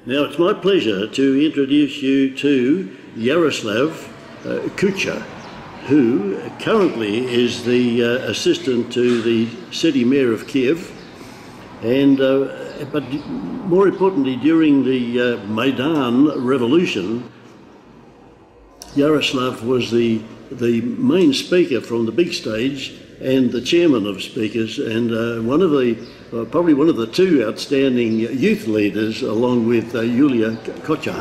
Now it's my pleasure to introduce you to Yaroslav Kucher, who currently is the assistant to the city mayor of Kiev, and but more importantly, during the Maidan revolution, Yaroslav was the main speaker from the big stage and the chairman of speakers, and probably one of the two outstanding youth leaders, along with Yulia Kucher.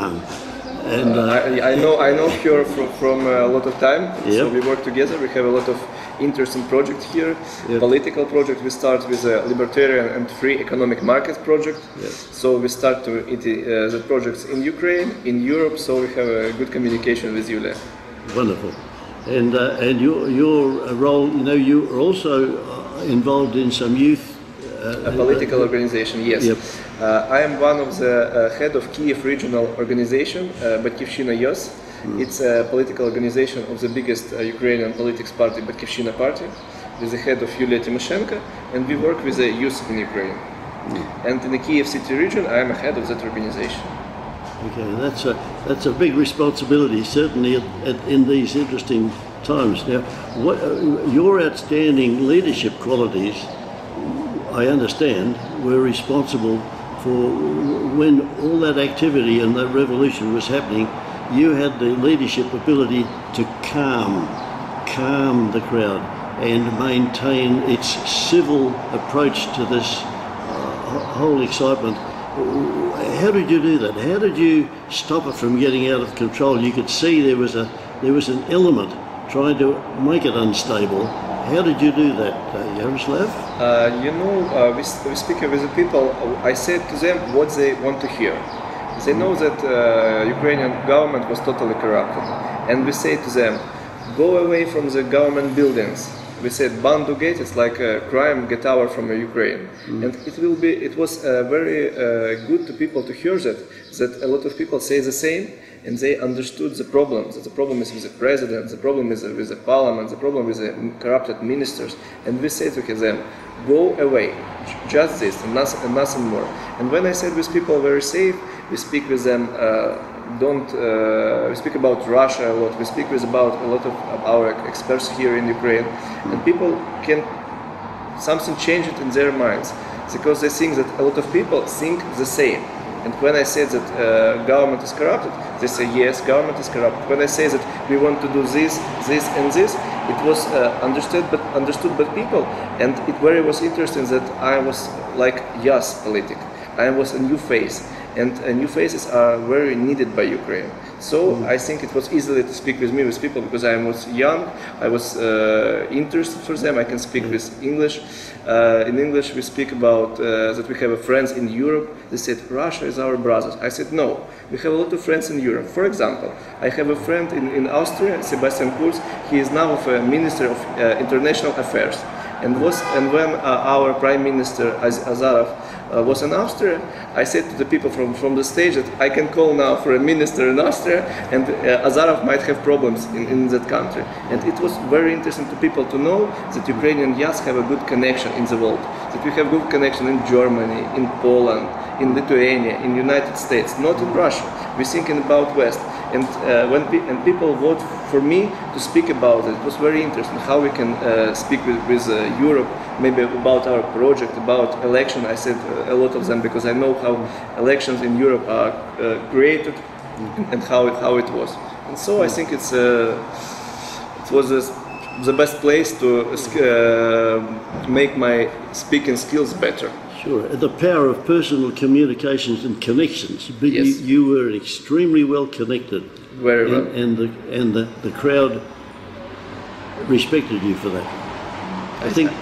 And I know her from a lot of time. Yep. So we work together. We have a lot of interesting projects here. Yep. Political project. We start with a libertarian and free economic market project. Yes. So we start the projects in Ukraine, in Europe. So we have a good communication with Yulia. Wonderful. And your role, you are also involved in some youth. A political organization, yes. Yep. I am one of the head of Kiev regional organization, Batkivshina YOS. It's a political organization of the biggest Ukrainian politics party, Batkivshina party, with the head of Yulia Tymoshenko, and we work with the youth in Ukraine. And in the Kiev city region, I am a head of that organization. Okay, that's a big responsibility, certainly in these interesting times. Now, what your outstanding leadership qualities, I understand, were responsible for when all that activity and that revolution was happening. You had the leadership ability to calm the crowd and maintain its civil approach to this whole excitement. How did you do that? How did you stop it from getting out of control? You could see there was an element trying to make it unstable. How did you do that, Yaroslav? We speak with the people. I said to them what they want to hear. They know that Ukrainian government was totally corrupted, and we say to them, go away from the government buildings. We said, Bandu Gate, it's like a crime, get out from Ukraine. And it was very good to people to hear that a lot of people say the same, and they understood the problem, that the problem is with the president, the problem is with the parliament, the problem with the corrupted ministers. And we say to them, go away, just this, and nothing more. And when I said with people very safe, we speak with them, we speak about Russia a lot, we speak about a lot of our experts here in Ukraine, and people can something change it in their minds, because they think that a lot of people think the same. And when I say that government is corrupted, they say yes, government is corrupt. When I say that we want to do this, and this, it was understood by people, and it was interesting that I was like yes politic. I was a new face, and new faces are very needed by Ukraine. So I think it was easy to speak with people because I was young, I was interested for them. I can speak with English. In English we speak about that we have friends in Europe. They said Russia is our brothers. I said no, we have a lot of friends in Europe. For example, I have a friend in Austria, Sebastian Kurz. He is now a Minister of International Affairs. And when our Prime Minister Azarov was in Austria, I said to the people from the stage that I can call now for a minister in Austria, and Azarov might have problems in that country. And it was very interesting to people to know that Ukrainian youth have a good connection in the world, that we have good connection in Germany, in Poland, in Lithuania, in United States, not in Russia. We're thinking about West. And when people vote for me to speak about it, it was very interesting how we can speak with Europe, maybe about our project, about election. I said a lot of them because I know how elections in Europe are created and how it was. And so I think it was the best place to make my speaking skills better. Sure, the power of personal communications and connections. But yes. You were extremely well connected. Very well. And the crowd respected you for that. I think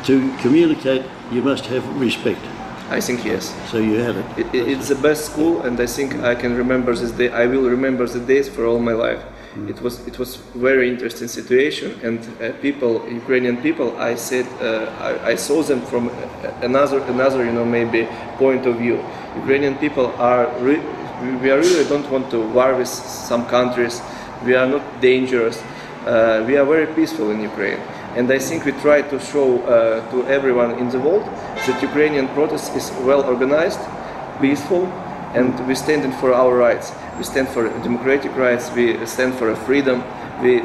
to communicate you must have respect. I think yes. So you had it. It's the best school, and I think I can remember this day. I will remember the days for all my life. It was very interesting situation, and Ukrainian people, I said I saw them from another maybe point of view. Ukrainian people we really don't want to war with some countries. We are not dangerous. We are very peaceful in Ukraine, and I think we try to show to everyone in the world that Ukrainian protest is well organized, peaceful, and we stand for our rights. We stand for democratic rights. We stand for freedom. We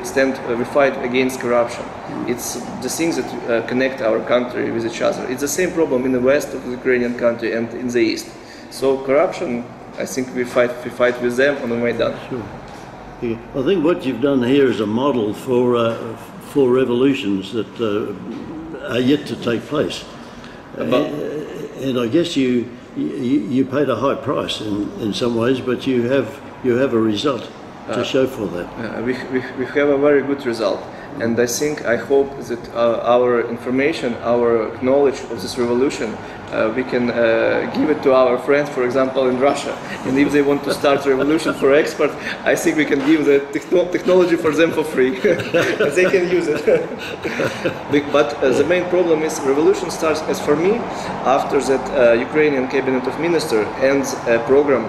fight against corruption. It's the things that connect our country with each other. It's the same problem in the west of the Ukrainian country and in the east. So corruption, I think we fight with them on the Maidan. Sure. Yeah. I think what you've done here is a model for revolutions that are yet to take place. And I guess you paid a high price in some ways, but you have a result to show for that. We have a very good result, and I hope that our information, our knowledge of this revolution, we can give it to our friends, for example, in Russia. And if they want to start revolution for export, I think we can give the technology for them for free. They can use it. But the main problem is revolution starts, as for me, after that Ukrainian cabinet of ministers ends a program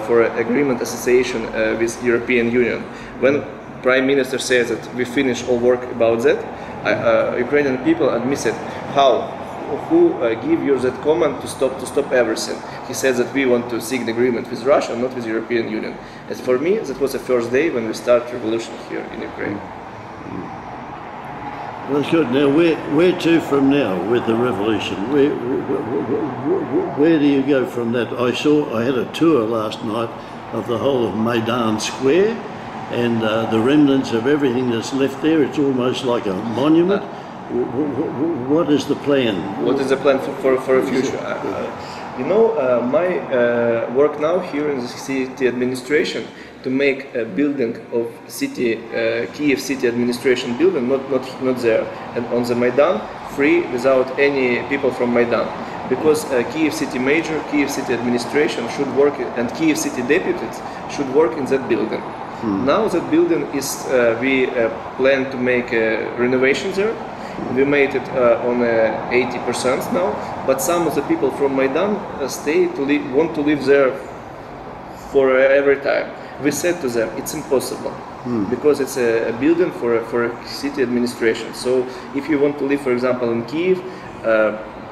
for agreement association with European Union. When Prime Minister says that we finish all work about that, Ukrainian people admitted who give you that command to stop everything. He says that we want to seek an agreement with Russia, not with European Union. As for me, that was the first day when we start revolution here in Ukraine. That's good. Now, where to from now with the revolution? Where do you go from that? I had a tour last night of the whole of Maidan Square, and the remnants of everything that's left there. It's almost like a monument. What is the plan? What is the plan for a future? My work now here in the city administration to make a building of Kiev city administration building, not there, and on the Maidan, free, without any people from Maidan. Because Kiev city major, Kiev city administration should work, and Kiev city deputies should work in that building. Now that building is, we plan to make a renovation there. We made it on 80% now, but some of the people from Maidan want to live there for every time. We said to them, it's impossible, because it's a building for a city administration. So if you want to live, for example, in Kiev,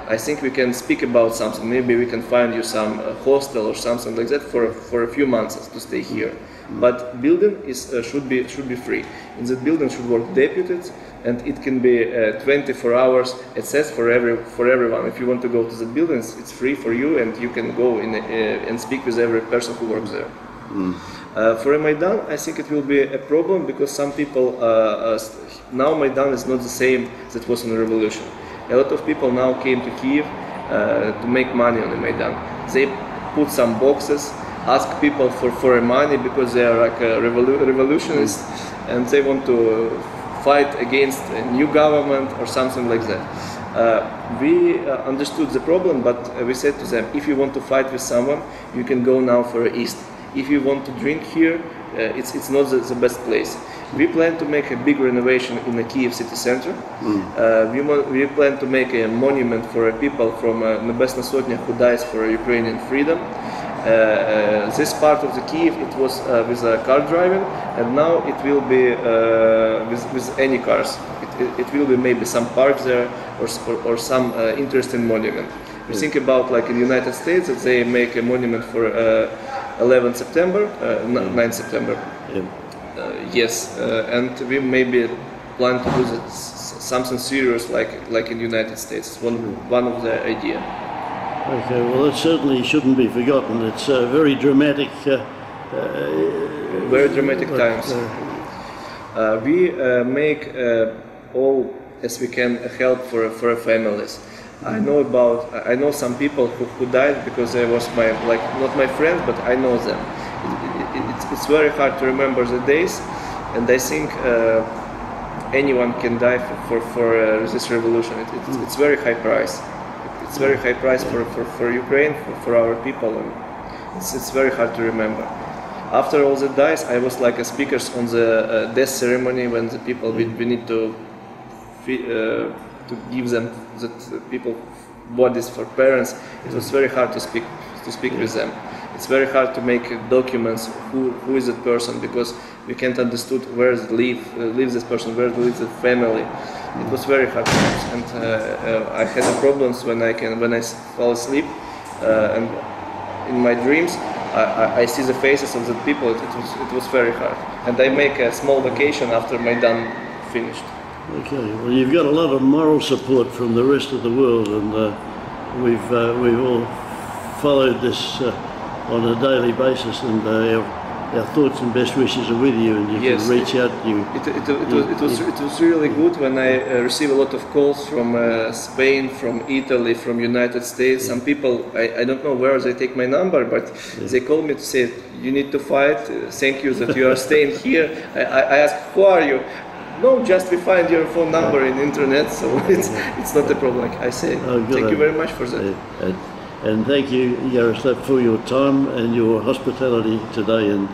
I think we can speak about something. Maybe we can find you some hostel or something like that for a few months to stay here. But building should be free. In that building should work deputies, and it can be 24 hours access for everyone. If you want to go to the buildings, it's free for you, and you can go in and speak with every person who works there. For a Maidan, I think it will be a problem, because some people now Maidan is not the same that was in the revolution. A lot of people now came to Kiev to make money on the Maidan. They put some boxes, ask people for money because they are like revolutionists, and they want to fight against a new government or something like that. We understood the problem, but we said to them, if you want to fight with someone, you can go now for east. If you want to drink here, it's not the best place. We plan to make a big renovation in the Kiev city center. We plan to make a monument for people from Nебesna Sotnya who dies for Ukrainian freedom. This part of the Kiev, it was with car driving, and now it will be with any cars. It will be maybe some parks there or some interesting monument. We think about, like in the United States, that they make a monument for 11 September, 9 September. Yes, and we maybe plan to do something serious like in the United States. It's one of the idea. Okay, well, it certainly shouldn't be forgotten. It's very dramatic. Very dramatic times. We make all as we can help for families. I know some people who died because they was not my friends, but I know them. It's very hard to remember the days, and I think anyone can die for this revolution. It's very high price. It's very high price for Ukraine, for our people, and it's very hard to remember. After all the dies, I was like a speaker on the death ceremony when the people we need to give them people bodies for parents. It was very hard to speak with them. It's very hard to make documents who is that person, because we can't understood where lives this person, where lives the family. It was very hard times, and I had problems when I fall asleep, and in my dreams I see the faces of the people. It was very hard, and I make a small vacation after Maidan finished. Okay, well, you've got a lot of moral support from the rest of the world, and we've all followed this on a daily basis, and our thoughts and best wishes are with you, and you Yes, can reach out. It was really good when I received a lot of calls from Spain, from Italy, from United States. Some people, I don't know where they take my number, but they called me to say, you need to fight, thank you that you are staying here. I asked, who are you? No, just we find your phone number in internet, so it's not a problem. Like I say, thank you very much for that. And thank you, Yaroslav, for your time and your hospitality today. And